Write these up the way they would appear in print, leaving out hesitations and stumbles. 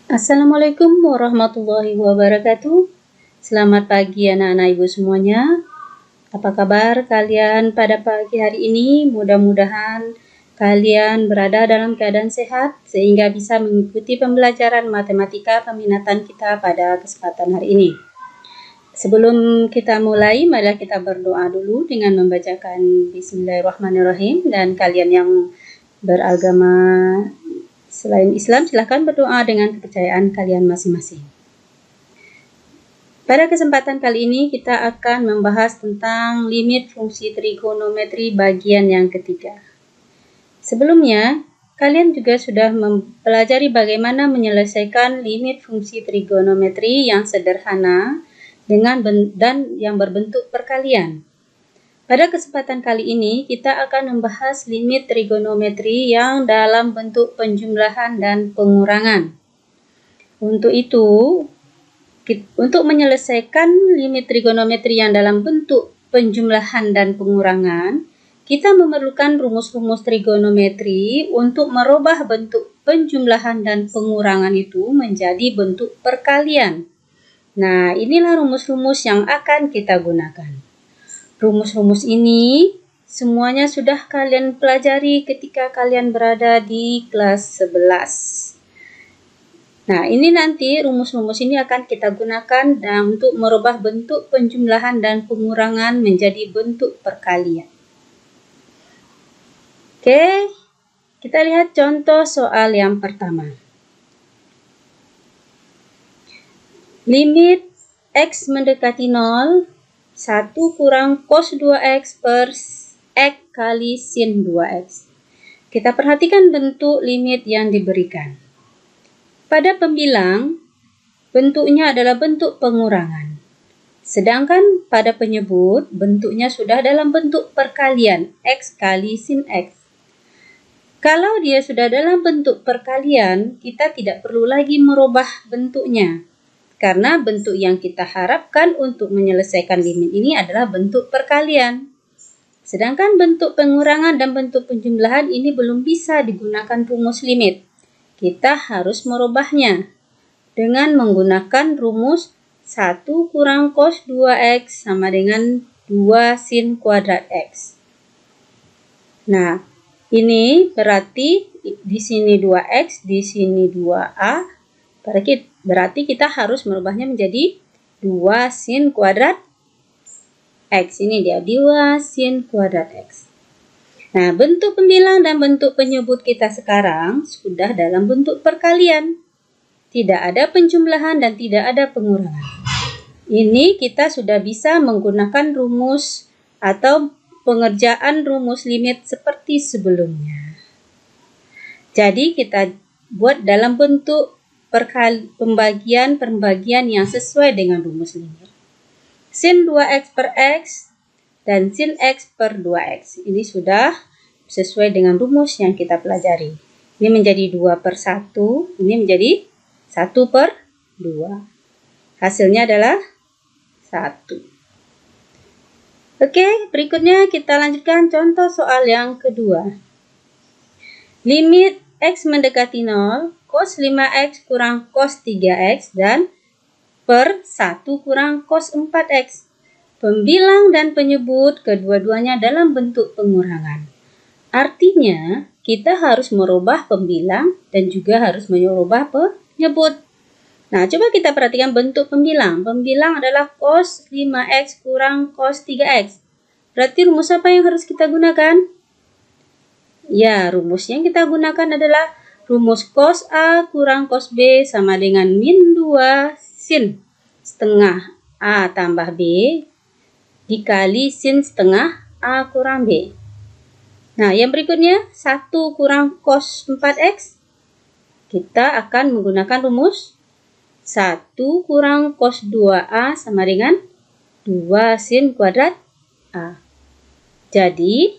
Assalamualaikum warahmatullahi wabarakatuh. Selamat pagi anak-anak ibu semuanya. Apa kabar kalian pada pagi hari ini? Mudah-mudahan kalian berada dalam keadaan sehat sehingga bisa mengikuti pembelajaran matematika peminatan kita pada kesempatan hari ini. Sebelum kita mulai, marilah kita berdoa dulu dengan membacakan Bismillahirrahmanirrahim. Dan kalian yang beragama selain Islam, silahkan berdoa dengan kepercayaan kalian masing-masing. Pada kesempatan kali ini kita akan membahas tentang limit fungsi trigonometri bagian yang ketiga. Sebelumnya, kalian juga sudah mempelajari bagaimana menyelesaikan limit fungsi trigonometri yang sederhana dan yang berbentuk perkalian. Pada kesempatan kali ini, kita akan membahas limit trigonometri yang dalam bentuk penjumlahan dan pengurangan. Untuk menyelesaikan limit trigonometri yang dalam bentuk penjumlahan dan pengurangan, kita memerlukan rumus-rumus trigonometri untuk merubah bentuk penjumlahan dan pengurangan itu menjadi bentuk perkalian. Nah, inilah rumus-rumus yang akan kita gunakan. Rumus-rumus ini semuanya sudah kalian pelajari ketika kalian berada di kelas 11. Nah, ini nanti rumus-rumus ini akan kita gunakan untuk merubah bentuk penjumlahan dan pengurangan menjadi bentuk perkalian. Oke, kita lihat contoh soal yang pertama. Limit X mendekati 0, 1 kurang cos 2X per X kali sin 2X. Kita perhatikan bentuk limit yang diberikan. Pada pembilang, bentuknya adalah bentuk pengurangan. Sedangkan pada penyebut, bentuknya sudah dalam bentuk perkalian, X kali sin X. Kalau dia sudah dalam bentuk perkalian, kita tidak perlu lagi merubah bentuknya. Karena bentuk yang kita harapkan untuk menyelesaikan limit ini adalah bentuk perkalian. Sedangkan bentuk pengurangan dan bentuk penjumlahan ini belum bisa digunakan rumus limit. Kita harus merubahnya dengan menggunakan rumus 1 kurang cos 2X sama dengan 2 sin kuadrat X. Nah, ini berarti di sini 2X, di sini 2A. Berarti kita harus merubahnya menjadi 2 sin kuadrat X. Ini dia 2 sin kuadrat X. Nah, bentuk pembilang dan bentuk penyebut kita sekarang sudah dalam bentuk perkalian. Tidak ada penjumlahan dan tidak ada pengurangan. Ini kita sudah bisa menggunakan rumus atau pengerjaan rumus limit seperti sebelumnya. Jadi kita buat dalam bentuk pembagian yang sesuai dengan rumus limit. Sin 2X per X dan sin X per 2X. Ini sudah sesuai dengan rumus yang kita pelajari. Ini menjadi 2 per 1, ini menjadi 1 per 2. Hasilnya adalah 1. Oke, berikutnya kita lanjutkan contoh soal yang kedua. Limit X mendekati 0, cos 5X kurang cos 3X dan per 1 kurang cos 4X. Pembilang dan penyebut kedua-duanya dalam bentuk pengurangan. Artinya, kita harus merubah pembilang dan juga harus merubah penyebut. Nah, coba kita perhatikan bentuk pembilang. Pembilang adalah cos 5X kurang cos 3X. Berarti rumus apa yang harus kita gunakan? Ya, rumus yang kita gunakan adalah rumus cos A kurang cos B sama dengan min 2 sin setengah A tambah B dikali sin setengah A kurang B. Nah, yang berikutnya 1 kurang cos 4X. Kita akan menggunakan rumus 1 kurang cos 2A sama dengan 2 sin kuadrat A. Jadi,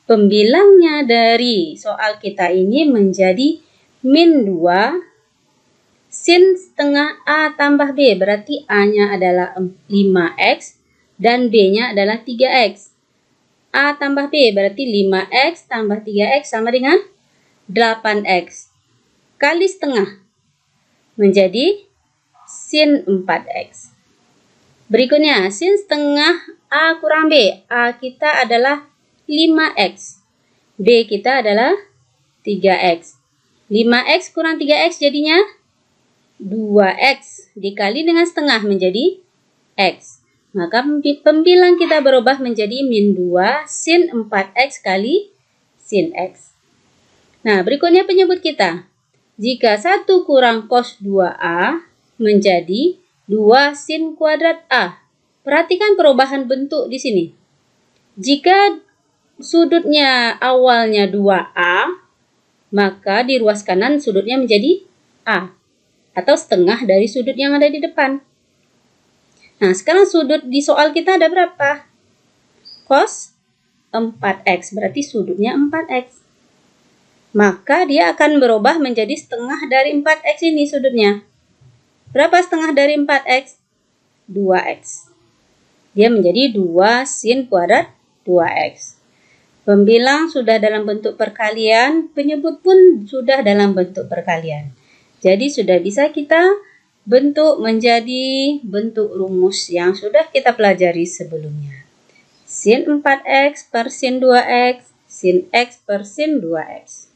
pembilangnya dari soal kita ini menjadi min 2 sin setengah A tambah B. Berarti A-nya adalah 5X dan B-nya adalah 3X. A tambah B berarti 5X tambah 3X sama dengan 8X. Kali setengah. menjadi sin 4x. Berikutnya, sin setengah A kurang B. A kita adalah 5x. B kita adalah 3x. 5x kurang 3x jadinya 2x dikali dengan setengah menjadi x. Maka pembilang kita berubah menjadi min 2 sin 4x kali sin x. Nah, berikutnya penyebut kita. Jika 1 kurang cos 2A menjadi 2 sin kuadrat A. Perhatikan perubahan bentuk di sini. Jika sudutnya awalnya 2A, maka di ruas kanan sudutnya menjadi A. Atau setengah dari sudut yang ada di depan. Nah, sekarang sudut di soal kita ada berapa? Cos 4x, berarti sudutnya 4x. Maka dia akan berubah menjadi setengah dari 4x ini sudutnya. Berapa setengah dari 4x? 2x. Dia menjadi 2 sin kuadrat 2x. Pembilang sudah dalam bentuk perkalian, penyebut pun sudah dalam bentuk perkalian. Jadi sudah bisa kita bentuk menjadi bentuk rumus yang sudah kita pelajari sebelumnya. Sin 4x per sin 2x, sin x per sin 2x.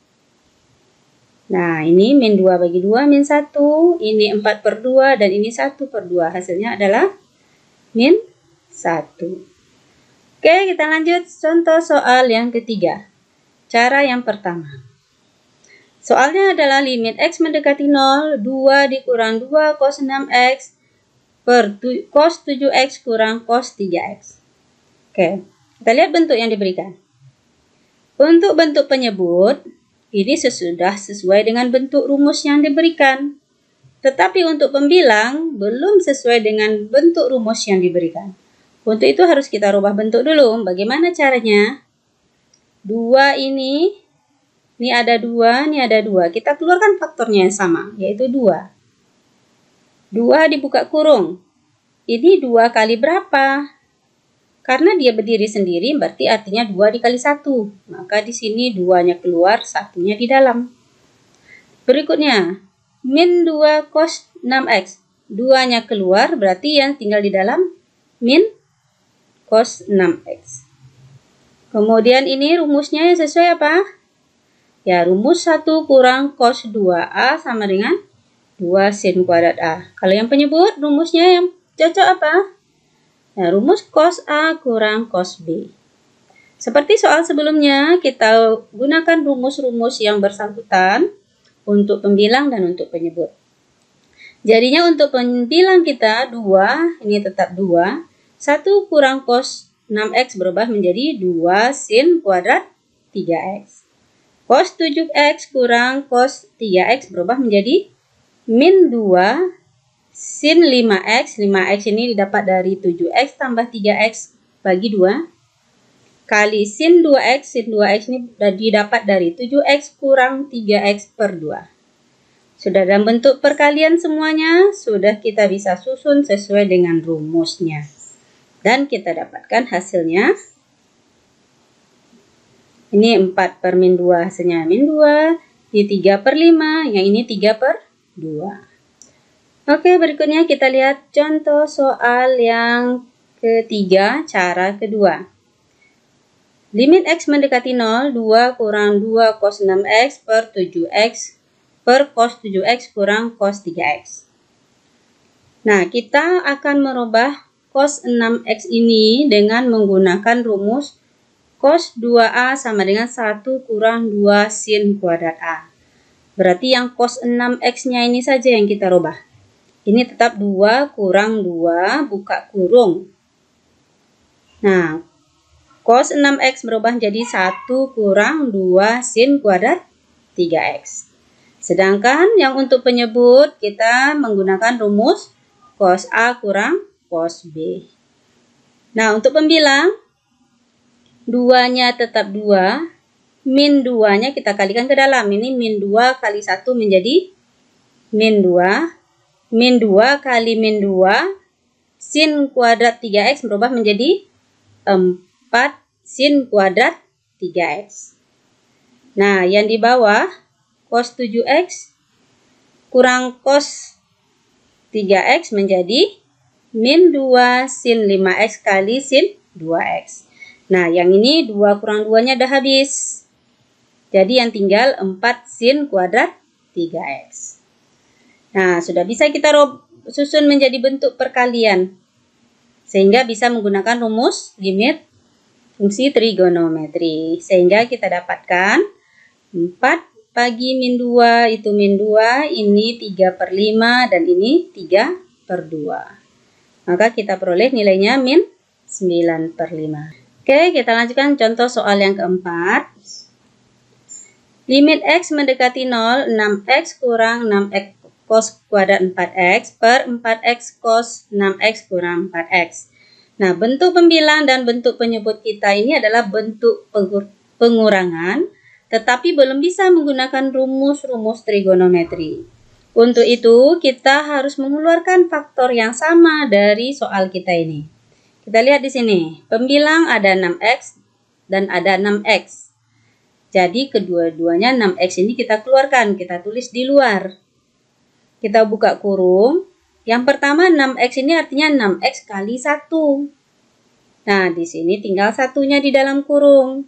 Nah, ini min 2 bagi 2, min 1. Ini 4 per 2, dan ini 1 per 2. Hasilnya adalah min 1. Oke, kita lanjut contoh soal yang ketiga. Cara yang pertama. Soalnya adalah limit x mendekati 0, 2 dikurang 2 cos 6x per cos 7x kurang cos 3x. Oke, kita lihat bentuk yang diberikan. Untuk bentuk penyebut, ini sudah sesuai dengan bentuk rumus yang diberikan. Tetapi untuk pembilang, belum sesuai dengan bentuk rumus yang diberikan. Untuk itu harus kita rubah bentuk dulu. Bagaimana caranya? 2 ini ada 2, ini ada 2. Kita keluarkan faktornya yang sama, yaitu 2. 2 dibuka kurung. Ini 2 kali berapa? Karena dia berdiri sendiri, berarti artinya 2 dikali 1. Maka di sini 2-nya keluar, 1-nya di dalam. Berikutnya, min 2 cos 6x. 2-nya keluar, berarti yang tinggal di dalam min cos 6x. Kemudian ini rumusnya yang sesuai apa? Ya, rumus 1 kurang cos 2a sama dengan 2 sin kuadrat a. Kalau yang penyebut, rumusnya yang cocok apa? Nah, rumus cos A kurang cos B. Seperti soal sebelumnya, kita gunakan rumus-rumus yang bersangkutan untuk pembilang dan untuk penyebut. Jadinya untuk pembilang kita 2, ini tetap 2. 1 kurang cos 6x berubah menjadi 2 sin kuadrat 3x. Cos 7x kurang cos 3x berubah menjadi min 2 sin 5x, 5x ini didapat dari 7x tambah 3x bagi 2, kali sin 2x, sin 2x ini didapat dari 7x kurang 3x per 2. Sudah dalam bentuk perkalian semuanya, sudah kita bisa susun sesuai dengan rumusnya. Dan kita dapatkan hasilnya. Ini 4 per min 2, hasilnya min 2, ini 3 per 5, yang ini 3 per 2. Oke, berikutnya kita lihat contoh soal yang ketiga, cara kedua. Limit x mendekati 0, 2 kurang 2 cos 6x per 7x per cos 7x kurang cos 3x. Nah, kita akan merubah cos 6x ini dengan menggunakan rumus cos 2a sama dengan 1 kurang 2 sin kuadrat a. Berarti yang cos 6x-nya ini saja yang kita rubah. Ini tetap 2 kurang 2, buka kurung. Nah, cos 6x berubah menjadi 1 kurang 2 sin kuadrat 3x. Sedangkan yang untuk penyebut, kita menggunakan rumus cos A kurang cos B. Nah, untuk pembilang, 2-nya tetap 2, min 2-nya kita kalikan ke dalam. Ini min 2 kali 1 menjadi min 2. Min 2 kali min 2 sin kuadrat 3x berubah menjadi 4 sin kuadrat 3x. Nah, yang di bawah cos 7x kurang cos 3x menjadi min 2 sin 5x kali sin 2x. Nah, yang ini 2 kurang 2-nya udah habis. Jadi yang tinggal 4 sin kuadrat 3x. Nah, sudah bisa kita susun menjadi bentuk perkalian. Sehingga bisa menggunakan rumus limit fungsi trigonometri. Sehingga kita dapatkan 4 bagi min 2 itu min 2, ini 3/5 dan ini 3/2. Maka kita peroleh nilainya min 9/5. Oke, kita lanjutkan contoh soal yang keempat. Limit x mendekati 0, 6x kurang 6x cos kuadrat 4x per 4x cos 6x kurang 4x. Nah, bentuk pembilang dan bentuk penyebut kita ini adalah bentuk pengurangan, tetapi belum bisa menggunakan rumus-rumus trigonometri. Untuk itu, kita harus mengeluarkan faktor yang sama dari soal kita ini. Kita lihat di sini, pembilang ada 6x dan ada 6x. Jadi, kedua-duanya 6x ini kita keluarkan, kita tulis di luar. Kita buka kurung. Yang pertama 6x ini artinya 6x kali 1. Nah, di sini tinggal satunya di dalam kurung.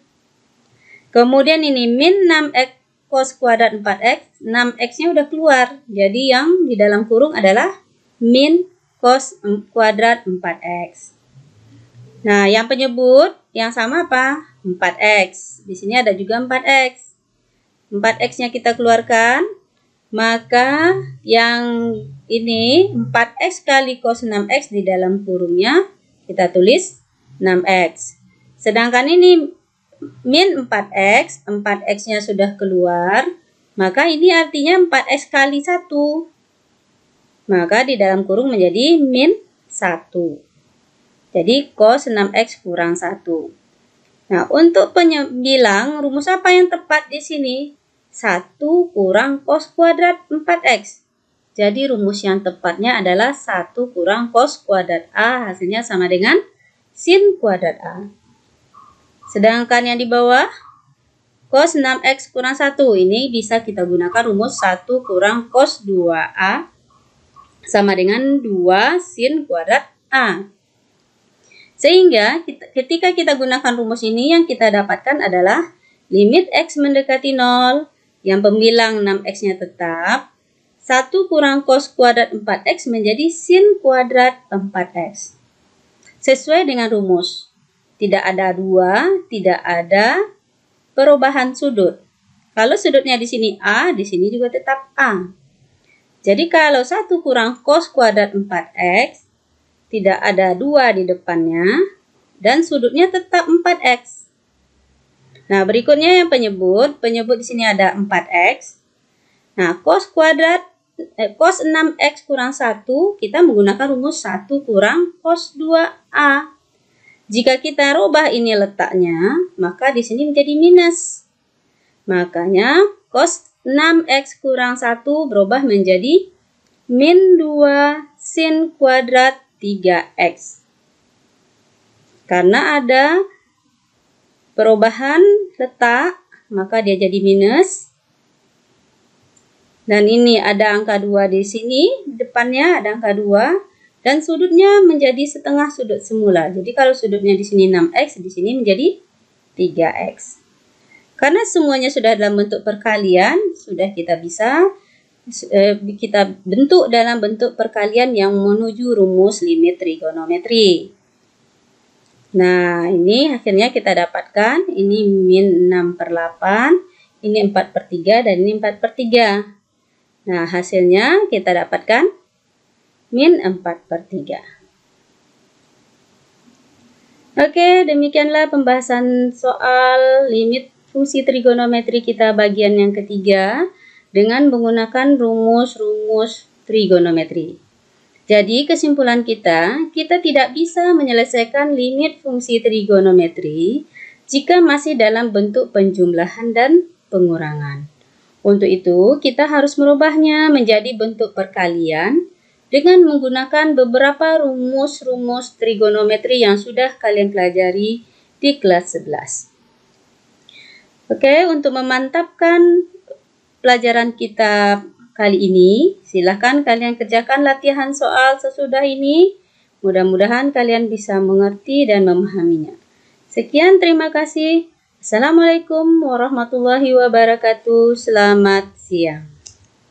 Kemudian ini min 6x cos kuadrat 4x, 6x-nya udah keluar. Jadi yang di dalam kurung adalah min cos kuadrat 4x. Nah, yang penyebut yang sama apa? 4x. Di sini ada juga 4x. 4x-nya kita keluarkan. Maka yang ini 4x kali cos 6x di dalam kurungnya kita tulis 6x. Sedangkan ini min 4x, 4x-nya sudah keluar, maka ini artinya 4x kali 1. Maka di dalam kurung menjadi min 1. Jadi cos 6x kurang 1. Nah, untuk pembilang, rumus apa yang tepat di sini? 1 kurang cos kuadrat 4x. Jadi rumus yang tepatnya adalah 1 kurang cos kuadrat A, hasilnya sama dengan sin kuadrat A. Sedangkan yang di bawah, cos 6x kurang 1. Ini bisa kita gunakan rumus 1 kurang cos 2A sama dengan 2 sin kuadrat A. Sehingga ketika kita gunakan rumus ini, yang kita dapatkan adalah limit x mendekati 0, yang pembilang 6x-nya tetap, 1 kurang cos kuadrat 4x menjadi sin kuadrat 4x. Sesuai dengan rumus. Tidak ada 2, tidak ada perubahan sudut. Kalau sudutnya di sini A, di sini juga tetap A. Jadi kalau 1 kurang cos kuadrat 4x, tidak ada 2 di depannya, dan sudutnya tetap 4x. Nah, berikutnya yang penyebut. Penyebut di sini ada 4x. Nah, cos 6x kurang 1, kita menggunakan rumus 1 kurang cos 2A. Jika kita rubah ini letaknya, maka di sini menjadi minus. Makanya cos 6x kurang 1 berubah menjadi min 2 sin kuadrat 3x. Karena ada perubahan letak, maka dia jadi minus. Dan ini ada angka 2 di sini, depannya ada angka 2. Dan sudutnya menjadi setengah sudut semula. Jadi kalau sudutnya di sini 6x, di sini menjadi 3x. Karena semuanya sudah dalam bentuk perkalian, sudah kita bisa kita bentuk dalam bentuk perkalian yang menuju rumus limit trigonometri. Nah, ini akhirnya kita dapatkan, ini min 6/8, ini 4/3, dan ini 4/3. Nah, hasilnya kita dapatkan min 4/3. Oke, demikianlah pembahasan soal limit fungsi trigonometri kita bagian yang ketiga dengan menggunakan rumus-rumus trigonometri. Jadi kesimpulan kita tidak bisa menyelesaikan limit fungsi trigonometri jika masih dalam bentuk penjumlahan dan pengurangan. Untuk itu, kita harus merubahnya menjadi bentuk perkalian dengan menggunakan beberapa rumus-rumus trigonometri yang sudah kalian pelajari di kelas 11. Oke, untuk memantapkan pelajaran kita kali ini. Silahkan kalian kerjakan latihan soal sesudah ini. Mudah-mudahan kalian bisa mengerti dan memahaminya. Sekian, terima kasih. Assalamualaikum warahmatullahi wabarakatuh. Selamat siang.